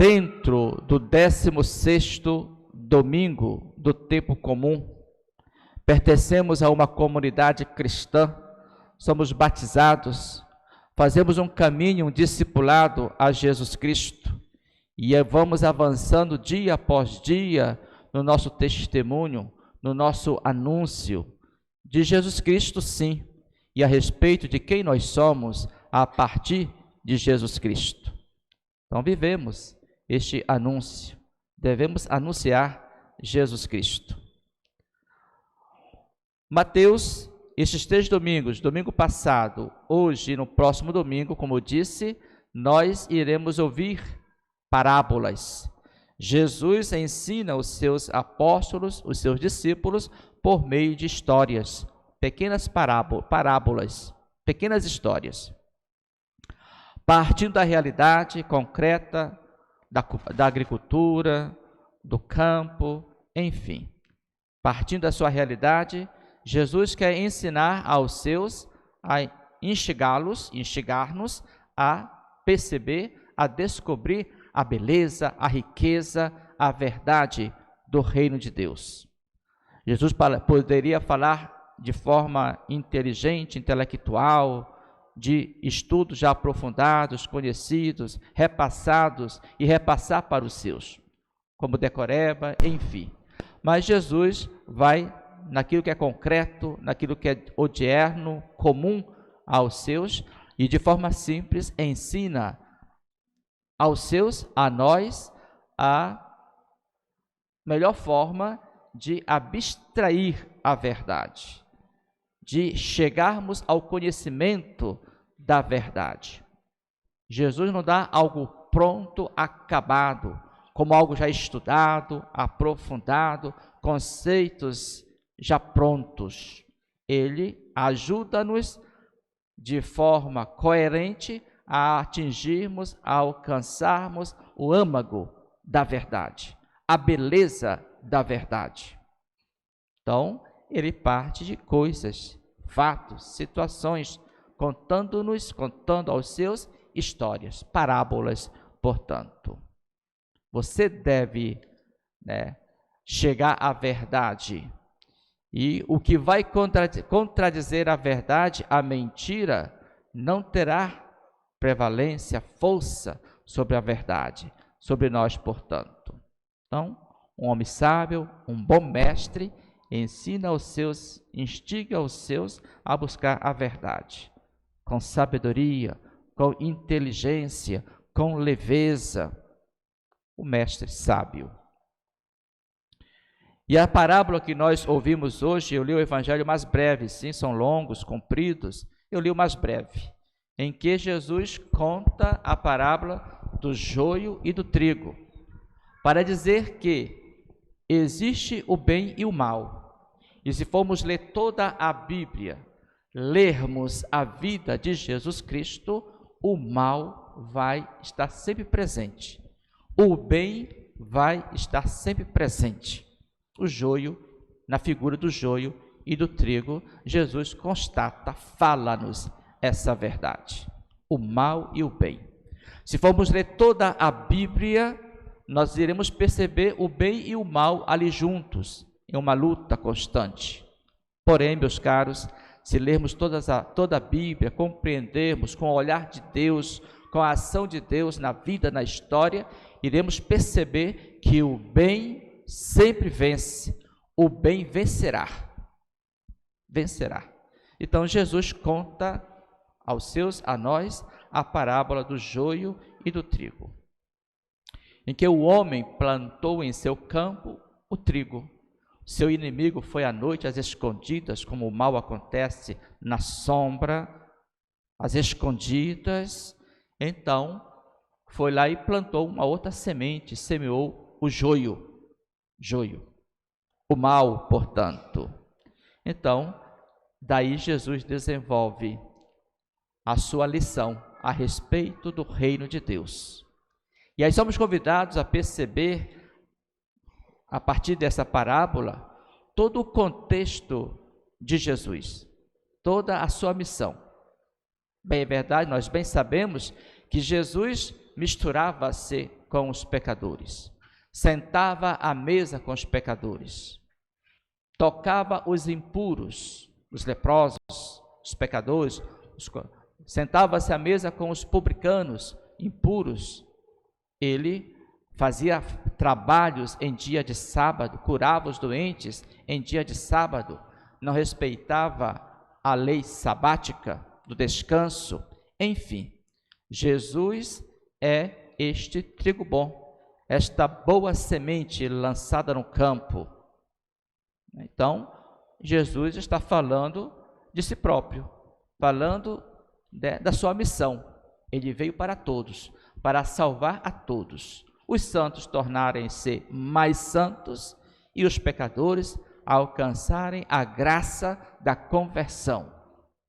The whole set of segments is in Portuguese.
dentro do 16º domingo do tempo comum, pertencemos a uma comunidade cristã, somos batizados, fazemos um caminho, um discipulado a Jesus Cristo, e vamos avançando dia após dia no nosso testemunho, no nosso anúncio de Jesus Cristo, sim, e a respeito de quem nós somos a partir de Jesus Cristo. Então vivemos este anúncio, devemos anunciar Jesus Cristo. Mateus, estes 3 domingos, domingo passado, hoje e no próximo domingo, como eu disse, nós iremos ouvir parábolas. Jesus ensina os seus apóstolos, os seus discípulos, por meio de histórias, pequenas parábolas, pequenas histórias. Partindo da realidade concreta da agricultura, do campo, enfim. Partindo da sua realidade, Jesus quer ensinar aos seus, a instigar-nos a perceber, a descobrir a beleza, a riqueza, a verdade do reino de Deus. Jesus poderia falar de forma inteligente, intelectual, de estudos já aprofundados, conhecidos, repassados e repassar para os seus, como decoreba, enfim. Mas Jesus vai naquilo que é concreto, naquilo que é odierno, comum aos seus, e de forma simples ensina aos seus, a nós, a melhor forma de abstrair a verdade, de chegarmos ao conhecimento da verdade. Jesus não dá algo pronto, acabado, como algo já estudado, aprofundado, conceitos já prontos. Ele ajuda-nos de forma coerente a atingirmos, a alcançarmos o âmago da verdade, a beleza da verdade. Então, ele parte de coisas, fatos, situações, contando aos seus histórias, parábolas, portanto. Você deve chegar à verdade. E o que vai contradizer a verdade, a mentira, não terá prevalência, força sobre a verdade, sobre nós, portanto. Então, um homem sábio, um bom mestre, ensina aos seus, instiga os seus a buscar a verdade, com sabedoria, com inteligência, com leveza. O mestre sábio. E a parábola que nós ouvimos hoje, eu li o evangelho mais breve, sim, são longos, compridos, eu li o mais breve, em que Jesus conta a parábola do joio e do trigo, para dizer que existe o bem e o mal. E se formos ler toda a Bíblia, lermos a vida de Jesus Cristo, o mal vai estar sempre presente, o bem vai estar sempre presente. O joio, na figura do joio e do trigo, Jesus constata, fala-nos essa verdade, o mal e o bem. Se formos ler toda a Bíblia, nós iremos perceber o bem e o mal ali juntos, em uma luta constante. Porém, meus caros, se lermos toda a Bíblia, compreendermos com o olhar de Deus, com a ação de Deus na vida, na história, iremos perceber que o bem sempre vence, o bem vencerá. Então Jesus conta a nós, a parábola do joio e do trigo, em que o homem plantou em seu campo o trigo. Seu inimigo foi à noite às escondidas, como o mal acontece na sombra, às escondidas. Então foi lá e plantou uma outra semente, semeou o joio, o mal, portanto. Então, daí Jesus desenvolve a sua lição a respeito do reino de Deus. E aí somos convidados a perceber, a partir dessa parábola, todo o contexto de Jesus, toda a sua missão. Bem, é verdade, nós bem sabemos que Jesus misturava-se com os pecadores, sentava à mesa com os pecadores, tocava os impuros, os leprosos, os pecadores, sentava-se à mesa com os publicanos, impuros. Ele fazia trabalhos em dia de sábado, curava os doentes em dia de sábado, não respeitava a lei sabática do descanso. Enfim, Jesus é este trigo bom, esta boa semente lançada no campo. Então, Jesus está falando de si próprio, falando da sua missão. Ele veio para todos, para salvar a todos, os santos tornarem-se mais santos e os pecadores alcançarem a graça da conversão,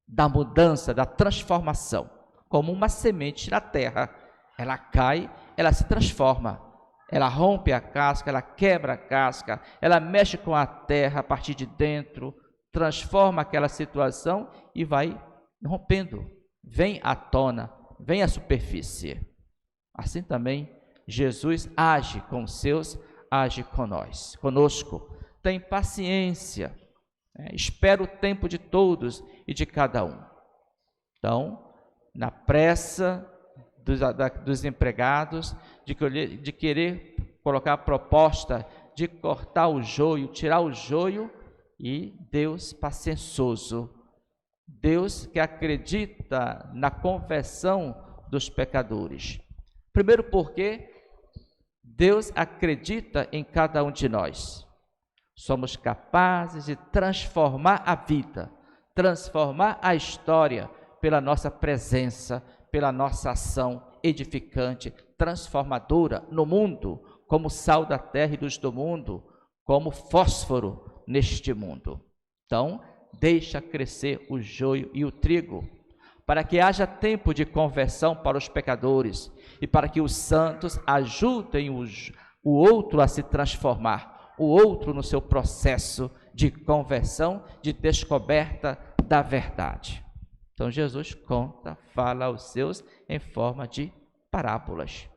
da mudança, da transformação. Como uma semente na terra, ela cai, ela se transforma, ela rompe a casca, ela quebra a casca, ela mexe com a terra a partir de dentro, transforma aquela situação e vai rompendo, vem à tona, vem à superfície. Assim também Jesus age com os seus, age conosco. Tem paciência, espera o tempo de todos e de cada um. Então, na pressa dos empregados, de querer colocar a proposta de cortar o joio, tirar o joio, e Deus paciencioso, Deus que acredita na conversão dos pecadores. Primeiro porque Deus acredita em cada um de nós. Somos capazes de transformar a vida, transformar a história pela nossa presença, pela nossa ação edificante, transformadora no mundo, como sal da terra e luz do mundo, como fósforo neste mundo. Então, deixa crescer o joio e o trigo, para que haja tempo de conversão para os pecadores e para que os santos ajudem o outro a se transformar, o outro no seu processo de conversão, de descoberta da verdade. Então Jesus fala aos seus em forma de parábolas,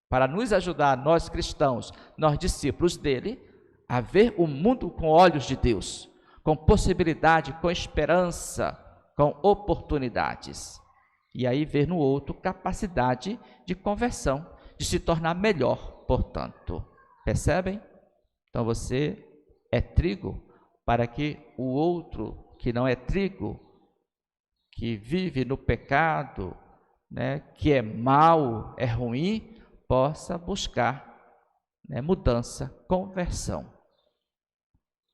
para nos ajudar, nós cristãos, nós discípulos dele, a ver o mundo com olhos de Deus, com possibilidade, com esperança, com oportunidades. E aí ver no outro capacidade de conversão, de se tornar melhor, portanto. Percebem? Então você é trigo para que o outro que não é trigo, que vive no pecado, que é mau, é ruim, possa buscar mudança, conversão.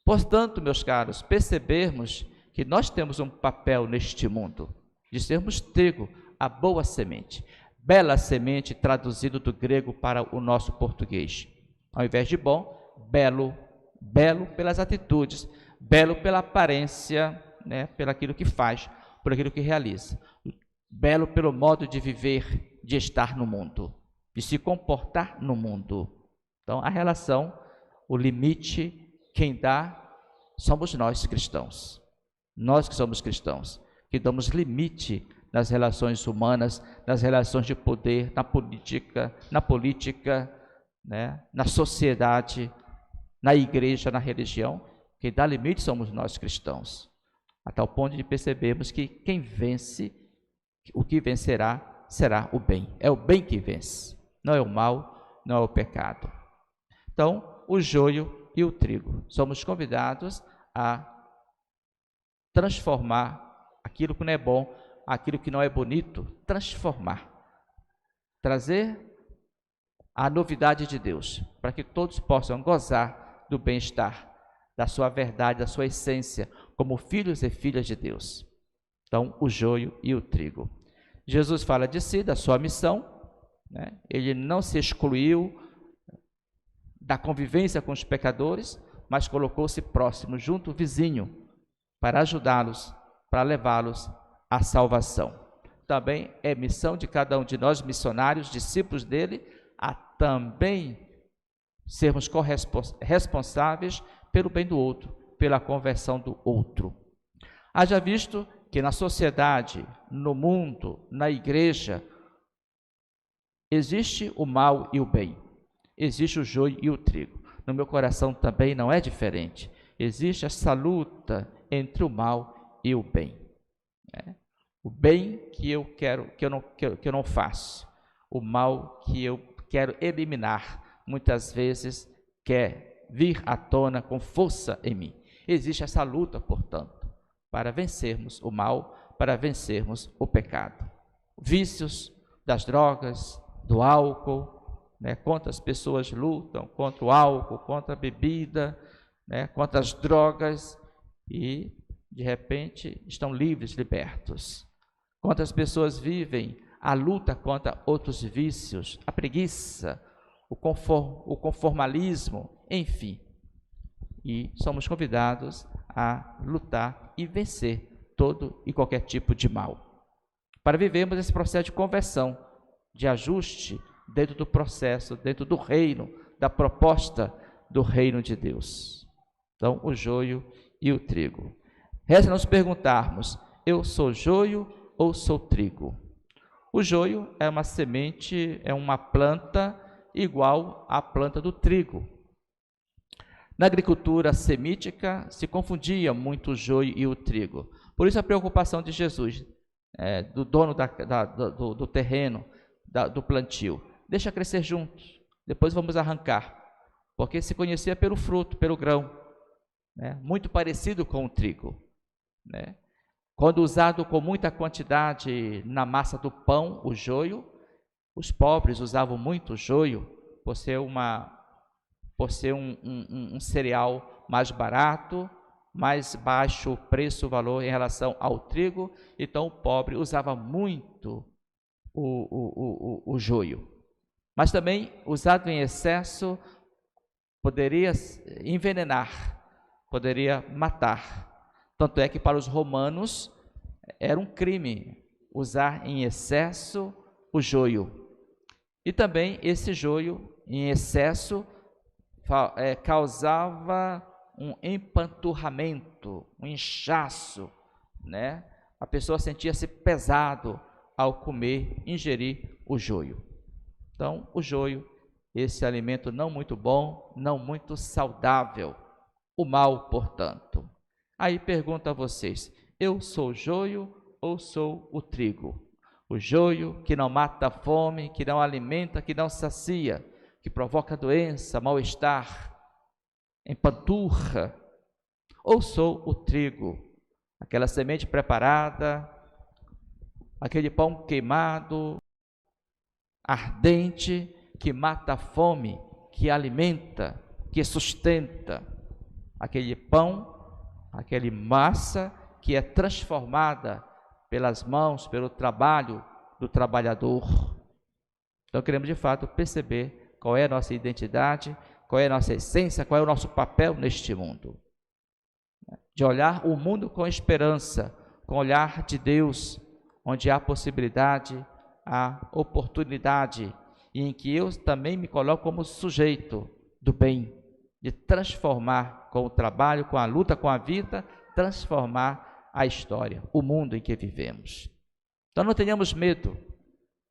Portanto, meus caros, percebermos que nós temos um papel neste mundo, de sermos trigo, a boa semente, bela semente, traduzido do grego para o nosso português. Ao invés de bom, belo, belo pelas atitudes, belo pela aparência, pelo aquilo que faz, por aquilo que realiza, belo pelo modo de viver, de estar no mundo, de se comportar no mundo. Então, a relação, o limite, quem dá, somos nós cristãos. Nós que somos cristãos, que damos limite nas relações humanas, nas relações de poder, na política, na sociedade, na igreja, na religião. Quem dá limite somos nós cristãos. A tal ponto de percebermos que quem vence, o que vencerá será o bem. É o bem que vence, não é o mal, não é o pecado. Então, o joio e o trigo. Somos convidados a transformar aquilo que não é bom, aquilo que não é bonito, transformar. Trazer a novidade de Deus, para que todos possam gozar do bem-estar, da sua verdade, da sua essência, como filhos e filhas de Deus. Então, o joio e o trigo. Jesus fala de si, da sua missão, Ele não se excluiu da convivência com os pecadores, mas colocou-se próximo, junto, vizinho, para ajudá-los, para levá-los à salvação. Também é missão de cada um de nós, missionários, discípulos dele, a também sermos responsáveis pelo bem do outro, pela conversão do outro. Haja visto que na sociedade, no mundo, na igreja, Existe o mal e o bem. Existe o joio e o trigo. No meu coração também não é diferente. Existe essa luta entre o mal e o bem. O bem que eu quero, que eu não faço. O mal que eu quero eliminar, muitas vezes quer vir à tona com força em mim. Existe essa luta, portanto, para vencermos o mal, para vencermos o pecado. Vícios das drogas, do álcool, quantas pessoas lutam contra o álcool, contra a bebida, contra as drogas e, de repente, estão livres, libertos. Quantas pessoas vivem a luta contra outros vícios, a preguiça, o conformalismo, enfim. E somos convidados a lutar e vencer todo e qualquer tipo de mal. Para vivermos esse processo de conversão, de ajuste dentro do processo, dentro do reino, da proposta do reino de Deus. Então, o joio e o trigo. Resta nos perguntarmos, eu sou joio ou sou trigo? O joio é uma semente, é uma planta igual à planta do trigo. Na agricultura semítica se confundia muito o joio e o trigo. Por isso a preocupação de Jesus, do dono do terreno, do plantio. Deixa crescer juntos, depois vamos arrancar. Porque se conhecia pelo fruto, pelo grão. Muito parecido com o trigo. Quando usado com muita quantidade na massa do pão, o joio, os pobres usavam muito o joio, por ser um cereal mais barato, mais baixo o preço, o valor em relação ao trigo, então o pobre usava muito o joio. Mas também, usado em excesso, poderia envenenar, poderia matar. Tanto é que para os romanos era um crime usar em excesso o joio. E também esse joio em excesso causava um empanturramento, um inchaço, A pessoa sentia-se pesado ao comer, ingerir o joio. Então, o joio, esse alimento não muito bom, não muito saudável, o mal, portanto. Aí pergunto a vocês, eu sou o joio ou sou o trigo? O joio que não mata a fome, que não alimenta, que não sacia, que provoca doença, mal-estar, empanturra. Ou sou o trigo, aquela semente preparada, aquele pão queimado, ardente, que mata a fome, que alimenta, que sustenta. Aquele pão, aquela massa que é transformada pelas mãos, pelo trabalho do trabalhador. Então queremos de fato perceber qual é a nossa identidade, qual é a nossa essência, qual é o nosso papel neste mundo. De olhar o mundo com esperança, com o olhar de Deus, onde há possibilidade, há oportunidade, e em que eu também me coloco como sujeito do bem, de transformar com o trabalho, com a luta, com a vida, transformar a história, o mundo em que vivemos. Então não tenhamos medo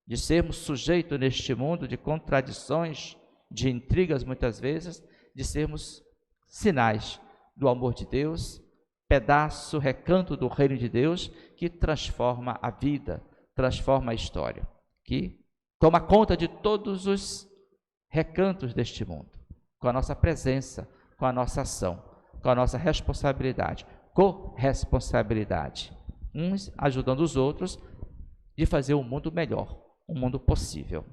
de sermos sujeitos neste mundo de contradições, de intrigas muitas vezes, de sermos sinais do amor de Deus, pedaço, recanto do reino de Deus, que transforma a vida, transforma a história, que toma conta de todos os recantos deste mundo, com a nossa presença, com a nossa ação, com a nossa responsabilidade, corresponsabilidade, uns ajudando os outros de fazer um mundo melhor, um mundo possível.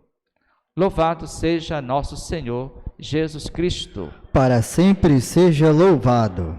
Louvado seja nosso Senhor Jesus Cristo. Para sempre seja louvado.